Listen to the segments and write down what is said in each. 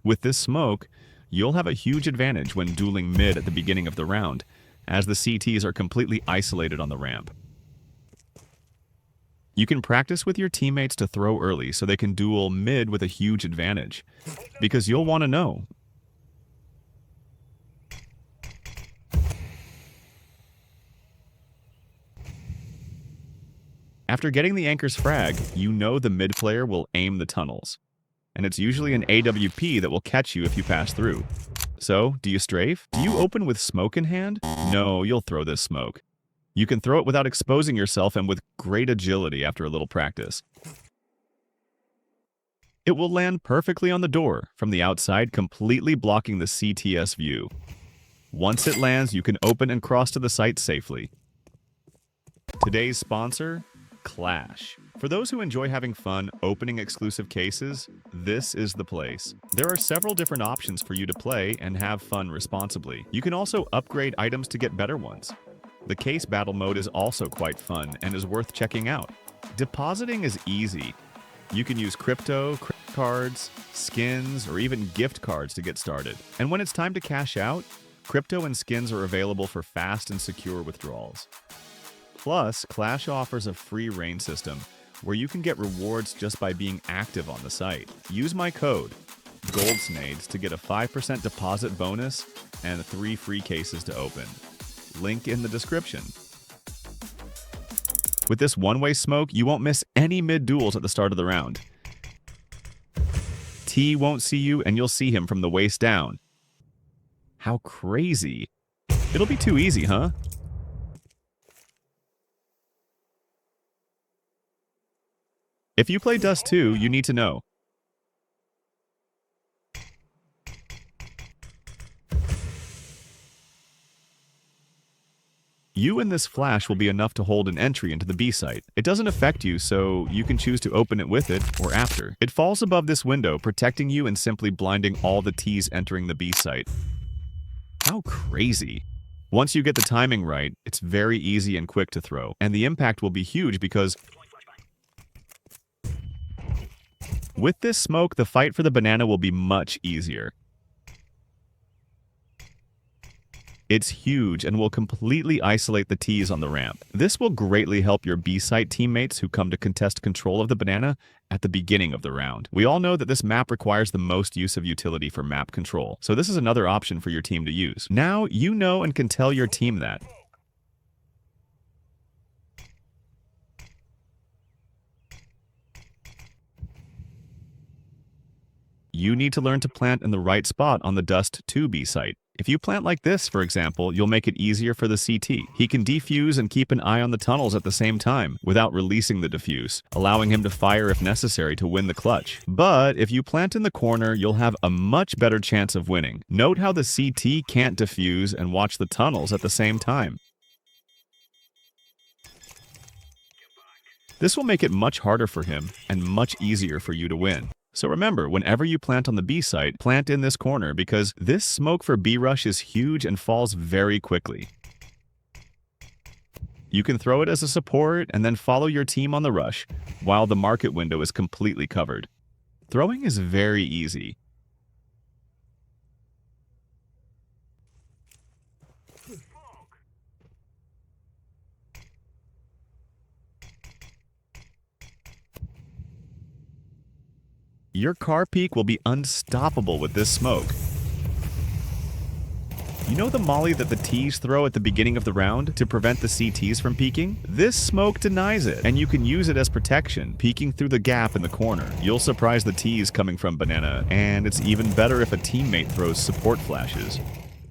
With this smoke, you'll have a huge advantage when dueling mid at the beginning of the round, as the CTs are completely isolated on the ramp. You can practice with your teammates to throw early so they can duel mid with a huge advantage, because you'll want to know. After getting the anchor's frag, you know the mid player will aim the tunnels, and it's usually an AWP that will catch you if you pass through. So, do you strafe? Do you open with smoke in hand? No, you'll throw this smoke. You can throw it without exposing yourself and with great agility after a little practice. It will land perfectly on the door from the outside, completely blocking the CTS view. Once it lands, you can open and cross to the site safely. Today's sponsor, Clash. For those who enjoy having fun opening exclusive cases, this is the place. There are several different options for you to play and have fun responsibly. You can also upgrade items to get better ones. The case battle mode is also quite fun and is worth checking out. Depositing is easy. You can use crypto, credit cards, skins, or even gift cards to get started. And when it's time to cash out, crypto and skins are available for fast and secure withdrawals. Plus, Clash offers a free rain system where you can get rewards just by being active on the site. Use my code, GoldCSNades, to get a 5% deposit bonus and 3 free cases to open. Link in the description. With this one-way smoke, you won't miss any mid-duels at the start of the round. T won't see you, and you'll see him from the waist down. How crazy. It'll be too easy, huh? If you play Dust 2, you need to know. You and this flash will be enough to hold an entry into the B site. It doesn't affect you, so you can choose to open it with it or after. It falls above this window, protecting you and simply blinding all the Ts entering the B site. How crazy. Once you get the timing right, it's very easy and quick to throw, and the impact will be huge because with this smoke, the fight for the banana will be much easier. It's huge and will completely isolate the Ts on the ramp. This will greatly help your B-site teammates who come to contest control of the banana at the beginning of the round. We all know that this map requires the most use of utility for map control, so this is another option for your team to use. Now you know and can tell your team that. You need to learn to plant in the right spot on the Dust 2B site. If you plant like this, for example, you'll make it easier for the CT. He can defuse and keep an eye on the tunnels at the same time, without releasing the defuse, allowing him to fire if necessary to win the clutch. But if you plant in the corner, you'll have a much better chance of winning. Note how the CT can't defuse and watch the tunnels at the same time. This will make it much harder for him, and much easier for you to win. So remember, whenever you plant on the B site, plant in this corner because this smoke for B rush is huge and falls very quickly. You can throw it as a support and then follow your team on the rush, while the market window is completely covered. Throwing is very easy. Your car peak will be unstoppable with this smoke. You know the molly that the Ts throw at the beginning of the round to prevent the CTs from peeking? This smoke denies it, and you can use it as protection, peeking through the gap in the corner. You'll surprise the Ts coming from banana, and it's even better if a teammate throws support flashes.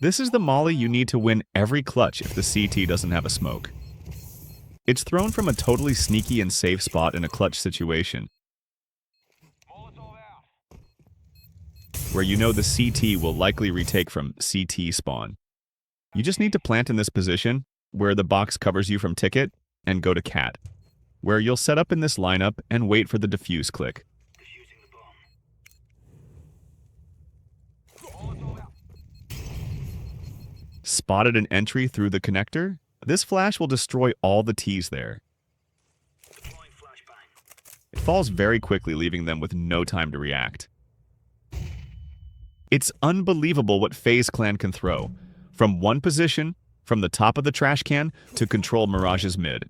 This is the molly you need to win every clutch if the CT doesn't have a smoke. It's thrown from a totally sneaky and safe spot in a clutch situation, where you know the CT will likely retake from CT spawn. You just need to plant in this position, where the box covers you from ticket, and go to cat, where you'll set up in this lineup and wait for the defuse click. Spotted an entry through the connector? This flash will destroy all the Ts there. It falls very quickly, leaving them with no time to react. It's unbelievable what FaZe Clan can throw. From one position, from the top of the trash can, to control Mirage's mid.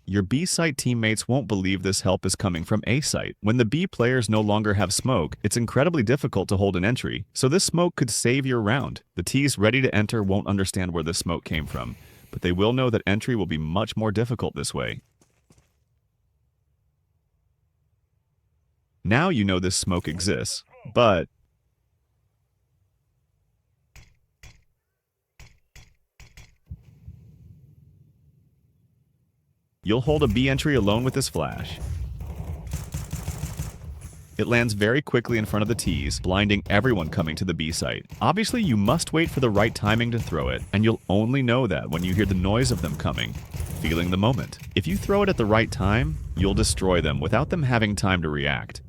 Your B site teammates won't believe this help is coming from A site. When the B players no longer have smoke, it's incredibly difficult to hold an entry, so this smoke could save your round. The T's ready to enter won't understand where the smoke came from, but they will know that entry will be much more difficult this way. Now you know this smoke exists, but you'll hold a B entry alone with this flash. It lands very quickly in front of the T's, blinding everyone coming to the B site. Obviously, you must wait for the right timing to throw it, and you'll only know that when you hear the noise of them coming, feeling the moment. If you throw it at the right time, you'll destroy them without them having time to react.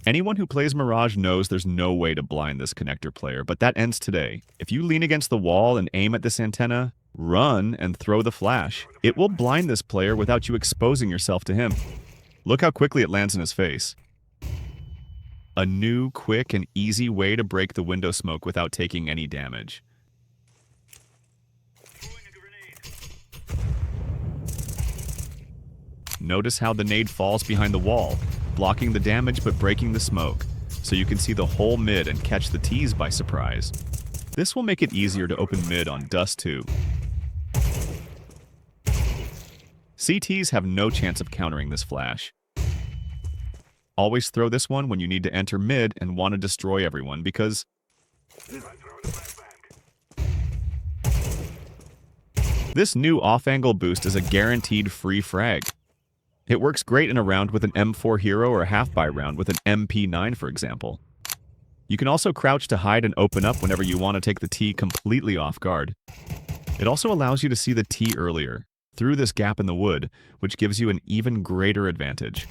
Anyone who plays Mirage knows there's no way to blind this connector player, but that ends today. If you lean against the wall and aim at this antenna, run and throw the flash. It will blind this player without you exposing yourself to him. Look how quickly it lands in his face. A new, quick, and easy way to break the window smoke without taking any damage. Notice how the nade falls behind the wall, blocking the damage but breaking the smoke, so you can see the whole mid and catch the T's by surprise. This will make it easier to open mid on Dust 2. CTs have no chance of countering this flash. Always throw this one when you need to enter mid and want to destroy everyone, because this new off-angle boost is a guaranteed free frag. It works great in a round with an M4 hero or a half-buy round with an MP9, for example. You can also crouch to hide and open up whenever you want to take the T completely off guard. It also allows you to see the T earlier, through this gap in the wood, which gives you an even greater advantage.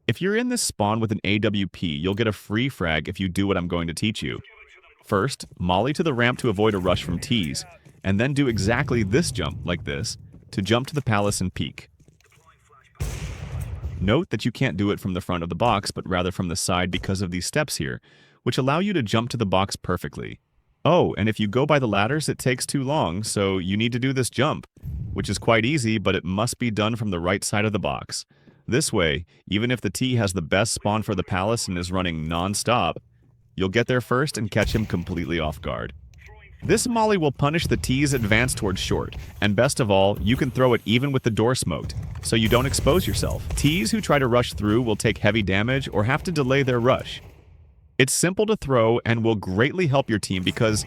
If you're in this spawn with an AWP, you'll get a free frag if you do what I'm going to teach you. First, molly to the ramp to avoid a rush from T's, and then do exactly this jump, like this, to jump to the palace and peek. Note that you can't do it from the front of the box, but rather from the side because of these steps here, which allow you to jump to the box perfectly. Oh, and if you go by the ladders, it takes too long, so you need to do this jump, which is quite easy, but it must be done from the right side of the box. This way, even if the T has the best spawn for the palace and is running non-stop, you'll get there first and catch him completely off guard. This molly will punish the T's advance towards short, and best of all, you can throw it even with the door smoked, so you don't expose yourself. T's who try to rush through will take heavy damage or have to delay their rush. It's simple to throw and will greatly help your team because